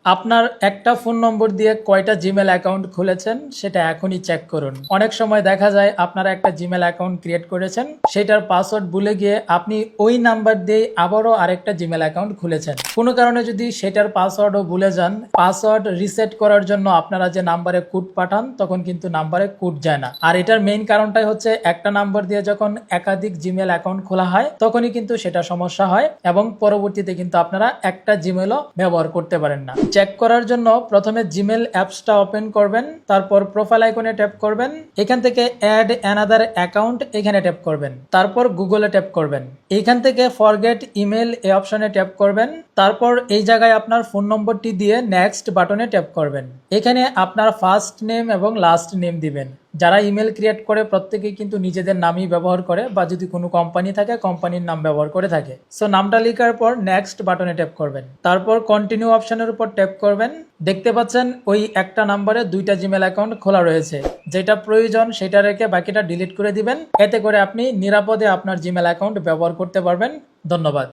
আপনার একটা ফোন নম্বর দিয়ে কয়টা জিমেল অ্যাকাউন্ট খুলেছেন সেটা এখনই চেক করুন। অনেক সময় দেখা যায় আপনারা একটা জিমেল অ্যাকাউন্ট ক্রিয়েট করেছেন, সেটার পাসওয়ার্ড ভুলে গিয়ে আপনি ওই নাম্বার দিয়ে আবারও আরেকটা জিমেল অ্যাকাউন্ট খুলেছেন। কোনো কারণে যদি সেটার পাসওয়ার্ডও ভুলে যান, পাসওয়ার্ড রিসেট করার জন্য আপনারা যে নাম্বারে কোড পাঠান তখন কিন্তু নাম্বারে কোড যায় না। আর এটার মেইন কারণটাই হচ্ছে একটা নাম্বার দিয়ে যখন একাধিক জিমেল অ্যাকাউন্ট খোলা হয় তখনই কিন্তু সেটা সমস্যা হয় এবং পরবর্তীতে কিন্তু আপনারা একটা জিমেলও ব্যবহার করতে পারেন না। চেক করার জন্য প্রথমে জিমেল অ্যাপসটা ওপেন করবেন, তারপর প্রোফাইল আইকনে ট্যাপ করবেন, এখান থেকে অ্যাড অ্যানাদার অ্যাকাউন্ট এখানে ট্যাপ করবেন, তারপর গুগলে ট্যাপ করবেন, এইখান থেকে ফরগেট ইমেল এই অপশনে ট্যাপ করবেন, তারপর এই জায়গায় আপনার ফোন নম্বরটি দিয়ে নেক্সট বাটনে ট্যাপ করবেন। এখানে আপনার ফার্স্ট নেম এবং লাস্ট নেম দিবেন। যারা ইমেল ক্রিয়েট করে প্রত্যেকেই কিন্তু নিজেদের নামই ব্যবহার করে, বা যদি কোনো কোম্পানি থাকে কোম্পানির নাম ব্যবহার করে থাকে। সো নামটা লেখার পর নেক্সট বাটনে ট্যাপ করবেন, তারপর কন্টিনিউ অপশনের উপর ট্যাপ করবেন। দেখতে পাচ্ছেন ওই একটা নাম্বারে দুইটা জিমেল অ্যাকাউন্ট খোলা রয়েছে, যেটা প্রয়োজন সেটা রেখে বাকিটা ডিলিট করে দিবেন। এতে করে আপনি নিরাপদে আপনার জিমেল অ্যাকাউন্ট ব্যবহার করতে পারবেন। ধন্যবাদ।